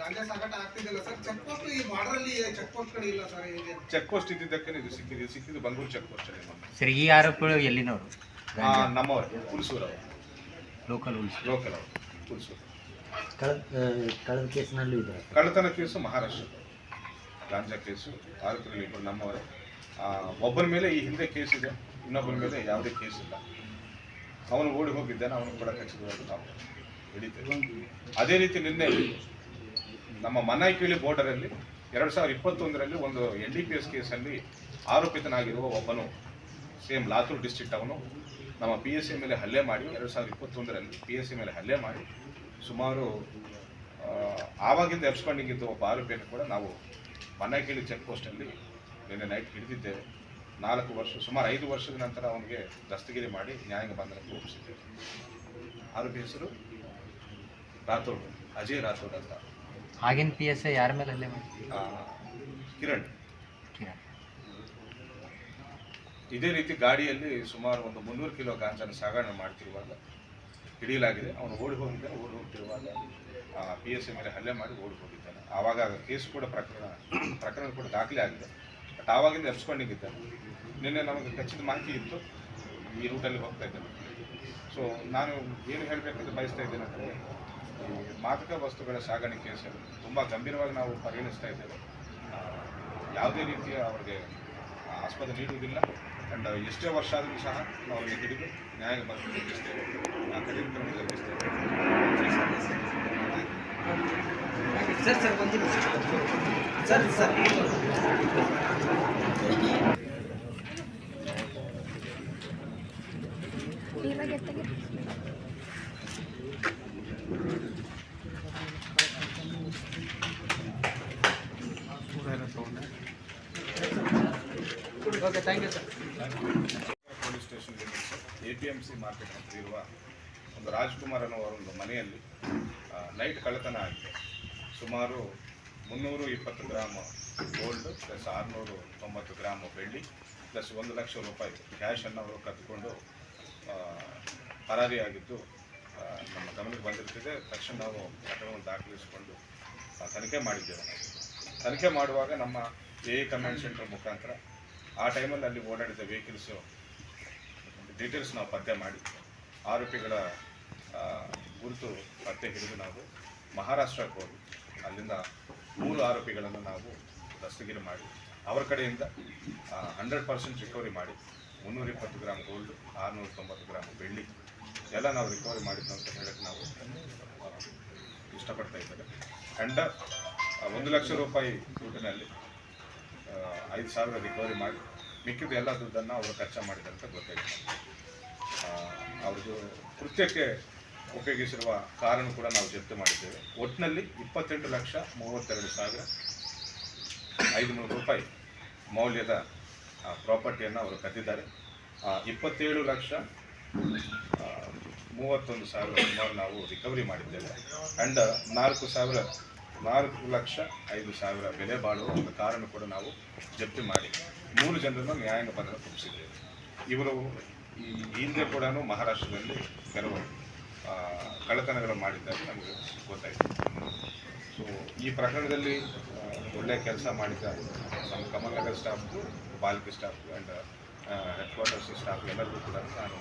ಗಾಂಜಾ ಸಾಗಾಟ ಆಗ್ತಿದೆಯಲ್ಲ sir, check post ಈ border ಅಲ್ಲಿ ಚೆಕ್ ಪೋಸ್ಟ್ ಕಡೆ ಇಲ್ಲ ಸರ್. ಚೆಕ್ ಪೋಸ್ಟ್ ಇದ್ದಿದ್ದಕ್ಕೆ ಇದು ಸಿಕ್ಕಿದ್ದು ಬಂಗೂರು ಚೆಕ್ ಪೋಸ್ಟ್ ಅಲ್ಲಿ. ಸರ್, ಈ ಆರೋಪಿಗಳು ಎಲ್ಲಿನವರು? ನಮ್ಮವರು, ಹುಲ್ಸೂರು ಅವರು, ಲೋಕಲ್ ಅವರು ಹುಲ್ಸೂರು. ಕಳೆದ ಕೇಸಿನಲ್ಲೂ ಇದೆ. ಕಳ್ಳತನ ಕೇಸು ಮಹಾರಾಷ್ಟ್ರ, ಗಾಂಜಾ ಕೇಸು, ಆರೋಪಿಗಳು ಇಬ್ಬರು ನಮ್ಮವರೇ. ಒಬ್ಬರ ಮೇಲೆ ಈ ಹಿಂದೆ ಕೇಸ್ ಇದೆ, ಇನ್ನೊಬ್ಬರ ಮೇಲೆ ಯಾವುದೇ ಕೇಸ್ ಇಲ್ಲ. ಅವನು ಓಡಿ ಹೋಗಿದ್ದಾನೆ, ಅವನು ಕೂಡ ಖಚಿತವಾಗಿ ನಾವು ಹಿಡಿತೇವೆ. ಅದೇ ರೀತಿ ನಿನ್ನೆ ನಮ್ಮ ಮನ್ನಾಯಿಕೇಳಿ ಬೋರ್ಡರಲ್ಲಿ 2021ರಲ್ಲಿ ಒಂದು NDPS ಕೇಸಲ್ಲಿ ಆರೋಪಿತನಾಗಿರುವ ಒಬ್ಬನು ಸೇಮ್ ಲಾತೂರ್ ಡಿಸ್ಟ್ರಿಕ್ಟ್ ಅವನು ನಮ್ಮ PSA ಮೇಲೆ ಹಲ್ಲೆ ಮಾಡಿ 2021ರಲ್ಲಿ PSA ಮೇಲೆ ಹಲ್ಲೆ ಮಾಡಿ ಸುಮಾರು ಆವಾಗಿಂದ ಎಬ್ಸ್ಕೊಂಡಿಗಿದ್ದ ಒಬ್ಬ ಆರೋಪಿಯನ್ನು ಕೂಡ ನಾವು ಮನ್ನಾಯಿಕೇಳಿ ಚೆಕ್ ಪೋಸ್ಟಲ್ಲಿ ನಿನ್ನೆ ನೈಟ್ ಹಿಡಿದಿದ್ದೇವೆ. 4 ವರ್ಷ, ಸುಮಾರು 5 ವರ್ಷದ ನಂತರ ಅವನಿಗೆ ದಸ್ತಗಿರಿ ಮಾಡಿ ನ್ಯಾಯಾಂಗ ಬಂಧನಕ್ಕೆ ಒಪ್ಪಿಸಿದ್ದೇವೆ. ಆರೋಪಿ ಹೆಸರು ರಾಥೋಡ್, ಅಜಯ್ ರಾಥೋಡ್ ಅಂತ. ಆಗಿನ PSA ಯಾರ ಮೇಲೆ ಹಲ್ಲೆ ಮಾಡಿ? ಕಿರಣ್. ಇದೇ ರೀತಿ ಗಾಡಿಯಲ್ಲಿ ಸುಮಾರು ಒಂದು 300 ಕಿಲೋ ಗಾಂಜಾನ ಸಾಗಣೆ ಮಾಡ್ತಿರುವಾಗ ಹಿಡಿಯಲಾಗಿದೆ. ಅವನು ಓಡಿ ಹೋಗ್ತಿರುವಾಗ PSA ಮೇಲೆ ಹಲ್ಲೆ ಮಾಡಿ ಓಡಿ ಹೋಗಿದ್ದಾನೆ. ಆವಾಗ ಕೇಸ್ ಕೂಡ ಪ್ರಕರಣ ಕೂಡ ದಾಖಲೆ ಆಗಿದೆ. ಬಟ್ ಆವಾಗಿಂದ ಎಬ್ಸ್ಕೊಂಡಿದ್ದಾನೆ. ನಿನ್ನೆ ನಮಗೆ ಖಚಿತ ಮಾಹಿತಿ ಇತ್ತು ಈ ರೂಟಲ್ಲಿ ಹೋಗ್ತಾ ಇದ್ದೇನೆ. ಸೊ ನಾನು ಏನು ಹೇಳಬೇಕಂತ ಬಯಸ್ತಾ ಇದ್ದೇನೆ ಅಂದರೆ, ಈ ಮಾದಕ ವಸ್ತುಗಳ ಸಾಗಣೆ ಕೇಸಲ್ಲಿ ತುಂಬ ಗಂಭೀರವಾಗಿ ನಾವು ಪರಿಗಣಿಸ್ತಾ ಇದ್ದೇವೆ. ಯಾವುದೇ ರೀತಿಯ ಅವರಿಗೆ ಆಸ್ಪದ ನೀಡುವುದಿಲ್ಲ. ಆ್ಯಂಡ್ ಎಷ್ಟೇ ವರ್ಷ ಆದರೂ ಸಹ ನಾವು ಅವರಿಗೆ ಹಿಡಿದು ನ್ಯಾಯ ಬಂದು ಜರುಗಿಸ್ತೇವೆ, ಕಠಿಣ ಕ್ರಮ ಜರುಗಿಸ್ತೇವೆ. Okay, thank you sir. Police station APMC market ಹತ್ತಿರ ಇರುವ ಒಂದು ರಾಜ್ಕುಮಾರ್ ಅನ್ನೋರ ಒಂದು ಮನೆಯಲ್ಲಿ ನೈಟ್ ಕಳ್ಳತನ ಆಗಿದೆ. ಸುಮಾರು 320 ಗ್ರಾಮ್ ಗೋಲ್ಡ್ ಪ್ಲಸ್ 690 ಗ್ರಾಮ್ ಬೆಳ್ಳಿ ಪ್ಲಸ್ 1 ಲಕ್ಷ ರೂಪಾಯಿ ಕ್ಯಾಶನ್ನು ಅವರು ಕದ್ದುಕೊಂಡು ಪರಾರಿಯಾಗಿದ್ದು ನಮ್ಮ ಗಮನಕ್ಕೆ ಬಂದಿರ್ತಿದೆ. ತಕ್ಷಣ ನಾವು ಪ್ರಕರಣವನ್ನು ದಾಖಲಿಸಿಕೊಂಡು ತನಿಖೆ ಮಾಡಿದ್ದೇವೆ. ತನಿಖೆ ಮಾಡುವಾಗ ನಮ್ಮ AA ಕಮಾಂಡ್ ಸೆಂಟರ್ ಮುಖಾಂತರ ಆ ಟೈಮಲ್ಲಿ ಅಲ್ಲಿ ಓಡಾಡಿದ ವೆಹಿಕಲ್ಸು ಡೀಟೇಲ್ಸ್ ನಾವು ಪತ್ತೆ ಮಾಡಿ ಆರೋಪಿಗಳ ಗುರುತು ಪತ್ತೆ ಹಿಡಿದು ನಾವು ಮಹಾರಾಷ್ಟ್ರಕ್ಕೆ ಹೋಗಿ ಅಲ್ಲಿಂದ 3 ಆರೋಪಿಗಳನ್ನು ನಾವು ದಸ್ತಗಿರಿ ಮಾಡಿ ಅವರ ಕಡೆಯಿಂದ 100% ರಿಕವರಿ ಮಾಡಿ 320 ಗ್ರಾಮ್ ಗೋಲ್ಡ್, 690 ಗ್ರಾಮ್ ಬೆಳ್ಳಿ ಎಲ್ಲ ನಾವು ರಿಕವರಿ ಮಾಡಿದ್ದು ಅಂತ ಹೇಳಕ್ಕೆ ನಾವು ಇಷ್ಟಪಡ್ತಾ ಇದ್ದೇವೆ. ಆ್ಯಂಡ್ 1 ಲಕ್ಷ ರೂಪಾಯಿ ದುಡ್ಡಿನಲ್ಲಿ 5,000 ರಿಕವರಿ ಮಾಡಿ ಮಿಕ್ಕಿದ ಎಲ್ಲ ದುಡ್ಡನ್ನು ಅವರು ಖರ್ಚು ಮಾಡಿದಂತ ಗೊತ್ತಾಯಿತು. ಅವ್ರದ್ದು ಕೃತ್ಯಕ್ಕೆ ಉಪಯೋಗಿಸಿರುವ ಕಾರನ್ನು ಕೂಡ ನಾವು ಜಪ್ತಿ ಮಾಡಿದ್ದೇವೆ. ಒಟ್ಟಿನಲ್ಲಿ 28,32,500 ರೂಪಾಯಿ ಮೌಲ್ಯದ ಪ್ರಾಪರ್ಟಿಯನ್ನು ಅವರು ಕದ್ದಿದ್ದಾರೆ. 27,31,000 ಸುಮಾರು ನಾವು ರಿಕವರಿ ಮಾಡಿದ್ದೇವೆ. ಆ್ಯಂಡ್ 4,05,000 ಬೆಲೆ ಬಾಳುವ ಒಂದು ಕಾರನ್ನು ಕೂಡ ನಾವು ಜಪ್ತಿ ಮಾಡಿ 3 ಜನರನ್ನು ನ್ಯಾಯಾಂಗ ಬಂಧನಕ್ಕೆ ಒಪ್ಪಿಸಿದ್ದೇವೆ. ಇವರು ಈ ಹಿಂದೆ ಕೂಡ ಮಹಾರಾಷ್ಟ್ರದಲ್ಲಿ ಕೆಲವು ಕಳ್ಳತನಗಳು ಮಾಡಿದ್ದಾರೆ ನಮಗೆ ಗೊತ್ತಾಯಿತು. ಸೊ ಈ ಪ್ರಕರಣದಲ್ಲಿ ಒಳ್ಳೆಯ ಕೆಲಸ ಮಾಡಿದ ನಮ್ಮ ಕಮಲ್ನಗರ್ ಸ್ಟಾಫ್ದು, ಪಾಲಿಕೆ staff and head quarters staff ಎಲ್ಲರಿಗೂ ಕೂಡ ನಾನು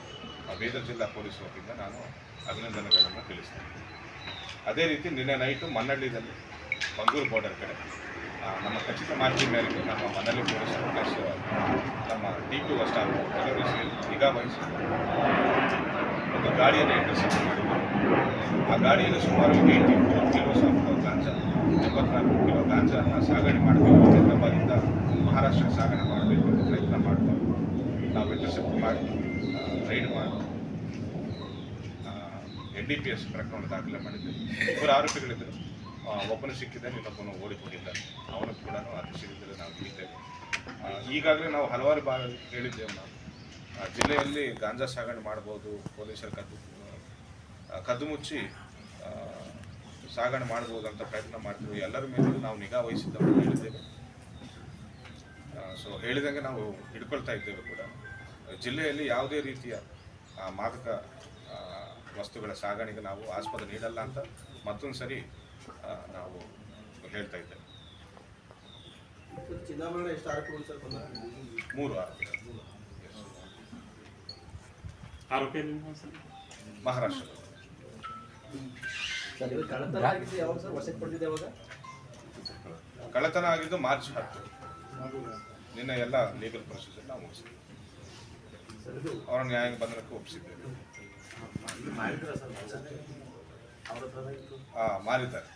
ಬೀದರ್ ಜಿಲ್ಲಾ ಪೊಲೀಸ್ ವತಿಯಿಂದ ನಾನು ಅಭಿನಂದನೆಗಳನ್ನು ತಿಳಿಸ್ತೇನೆ. ಅದೇ ರೀತಿ ನಿನ್ನೆ ನೈಟು ಮನ್ನಳ್ಳಿದಲ್ಲಿ ಬಂಗೂರು ಬೋರ್ಡರ್ ಕಡೆ ನಮ್ಮ ಖಚಿತ ಮಾಹಿತಿ ಮೇರೆಗೆ ನಮ್ಮ ಮನಳ್ಳಿ ಪೊಲೀಸರು ಪ್ಲಸ್ ನಮ್ಮ DPO ಸ್ಟಾಫ್ ಎಲ್ಲರೂ ಸೇರಿ ನಿಗಾ ವಹಿಸಿ ಒಂದು ಗಾಡಿಯನ್ನು ಇಂಟರ್ಸೆಪ್ಟ್ ಮಾಡಿದ್ದರು. ಆ ಗಾಡಿಯಲ್ಲಿ ಸುಮಾರು 84 ಕಿಲೋಸ್ ಆಫ್ ಗಾಂಜಾ, 84 ಕಿಲೋ ಗಾಂಜಾನ ಸಾಗಣೆ ಮಾಡಬೇಕು, ಹೈದರಾಬಾದಿಂದ ಮಹಾರಾಷ್ಟ್ರಕ್ಕೆ ಸಾಗಣೆ ಮಾಡಬೇಕು ಅಂತ ಪ್ರಯತ್ನ ಮಾಡ್ತಾರೆ. ನಾವು ಇಂಟರ್ಸೆಪ್ಟ್ ಮಾಡಿ ರೈಡ್ ಮಾಡಿ NDPS ಪ್ರಕರಣ ದಾಖಲೆ ಮಾಡಿದ್ದೇವೆ. 2 ಆರೋಪಿಗಳಿದ್ದರು. ಒಬ್ಬನು ಸಿಕ್ಕಿದ್ದಾನೆ, ಇನ್ನೊಬ್ಬನು ಓಡಿ ಹೋಗಿದ್ದಾನೆ. ಅವನು ಕೂಡ ಅತಿ ಶೀಘ್ರದಲ್ಲಿ ನಾವು ಹಿಡಿತೇವೆ. ಈಗಾಗಲೇ ನಾವು ಹಲವಾರು ಬಾರಿ ಹೇಳಿದ್ದೇವೆ. ನಾವು ಜಿಲ್ಲೆಯಲ್ಲಿ ಗಾಂಜಾ ಸಾಗಣೆ ಮಾಡ್ಬೋದು, ಪೊಲೀಸರು ಕದ್ದು ಮುಚ್ಚಿ ಸಾಗಣೆ ಮಾಡ್ಬೋದು ಅಂತ ಪ್ರಯತ್ನ ಮಾಡ್ತೀವಿ. ಎಲ್ಲರ ಮೇಲೂ ನಾವು ನಿಗಾ ವಹಿಸಿದ್ದನ್ನು ಹೇಳಿದ್ದೇವೆ. ಸೊ ಹೇಳಿದಂಗೆ ನಾವು ಹಿಡ್ಕೊಳ್ತಾ ಇದ್ದೇವೆ ಕೂಡ. ಜಿಲ್ಲೆಯಲ್ಲಿ ಯಾವುದೇ ರೀತಿಯ ಮಾದಕ ವಸ್ತುಗಳ ಸಾಗಣೆಗೆ ನಾವು ಆಸ್ಪದ ನೀಡಲ್ಲ ಅಂತ ಮತ್ತೊಂದು ಸರಿ ನಾವು ಹೇಳ್ತಾ ಇದ್ದೇವೆ. ಚಿನ್ನಾಭರಣ ಎಷ್ಟು ಆರೋಪಿಗಳು ಸರ್ ಬಂದ? 3 ಆರೋಪಿಗಳು. ಆರೋಪಿ ಮಹಾರಾಷ್ಟ್ರದ. ಕಳ್ಳತನ ಆಗಿದ್ದು ಮಾರ್ಚ್ 10. ನಿನ್ನ ಎಲ್ಲ ಲೀಗಲ್ ಪ್ರೊಸೀಜರ್ ನಾವು ಮುಗಿಸಿದ್ವಿ. ಅವರ ನ್ಯಾಯಾಂಗ ಬಂಧನಕ್ಕೆ ಒಪ್ಪಿಸಿದ್ದೇವೆ. ಮಾರಿದ್ದಾರೆ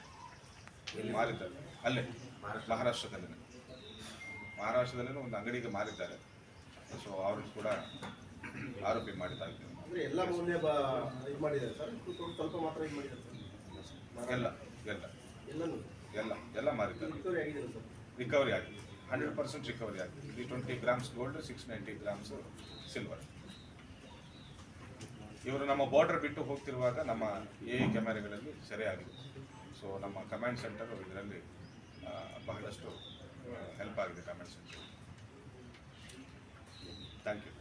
ಅಲ್ಲೇ ಮಹಾರಾಷ್ಟ್ರದಲ್ಲೇ ಒಂದು ಅಂಗಡಿಗೆ ಮಾರಿದ್ದಾರೆ. ಸೊ ಅವ್ರಿಗೆ ಕೂಡ ಆರೋಪಿ ಮಾಡಿದ್ದಾಗಿದೆ. ಎಲ್ಲ ಮೌಲ್ಯ ಇದು ಮಾಡಿದ್ದಾರೆ ಸರ್, ಸ್ವಲ್ಪ ಮಾತ್ರ ಇದು ಮಾಡಿದ್ದಾರೆ ಸರ್. ಎಲ್ಲ ಮಾರಿದ್ದಾರೆ. ರಿಕವರಿ ಆಗಿದೆ. 100% ರಿಕವರಿ ಆಗಿದೆ. 320 ಗ್ರಾಮ್ಸ್ ಗೋಲ್ಡ್, 690 ಗ್ರಾಮ್ಸ್ ಸಿಲ್ವರ್. ಇವರು ನಮ್ಮ ಬಾರ್ಡರ್ ಬಿಟ್ಟು ಹೋಗ್ತಿರುವಾಗ ನಮ್ಮ ಕ್ಯಾಮೆರಾಗಳಲ್ಲಿ ಸೆರೆಯಾಗಿದೆ. ಸೊ ನಮ್ಮ ಕಮಾಂಡ್ ಸೆಂಟರ್ ಇದರಲ್ಲಿ ಬಹಳಷ್ಟು ಹೆಲ್ಪ್ ಆಗಿದೆ. Command centre. Thank you.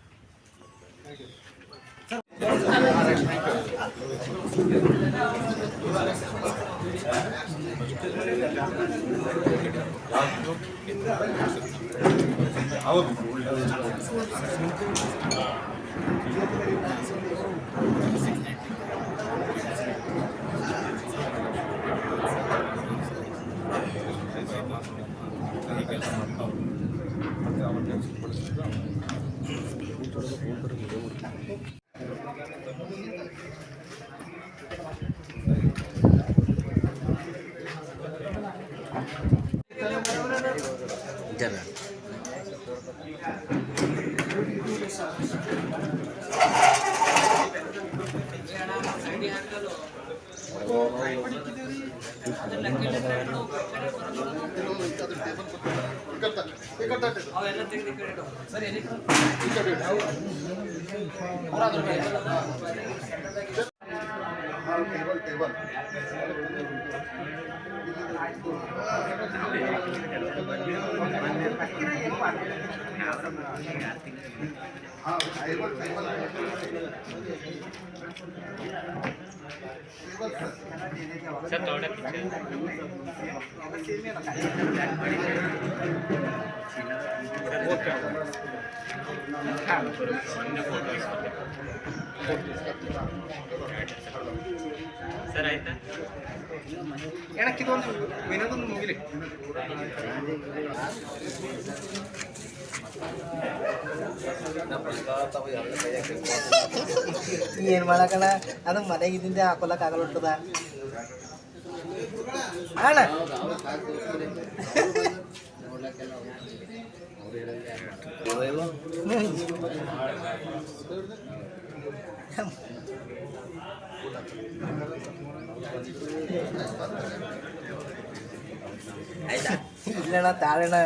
Sir ಆಯ್ತಾ ಏನಕ್ಕಿದೊಂದು ವಿನೋದೊಂದು ಮುಗಿಲಿ. ಏನು ಮಾಡಕಣ ಅದು ಮನೆಗಿದ್ದಿಂದ ಹಾಕೊಳಕ್ ಆಗಲ್ತದ ಅಣ್ಣ. ಇಲ್ಲಣ್ಣ ತಾಳಣ್ಣ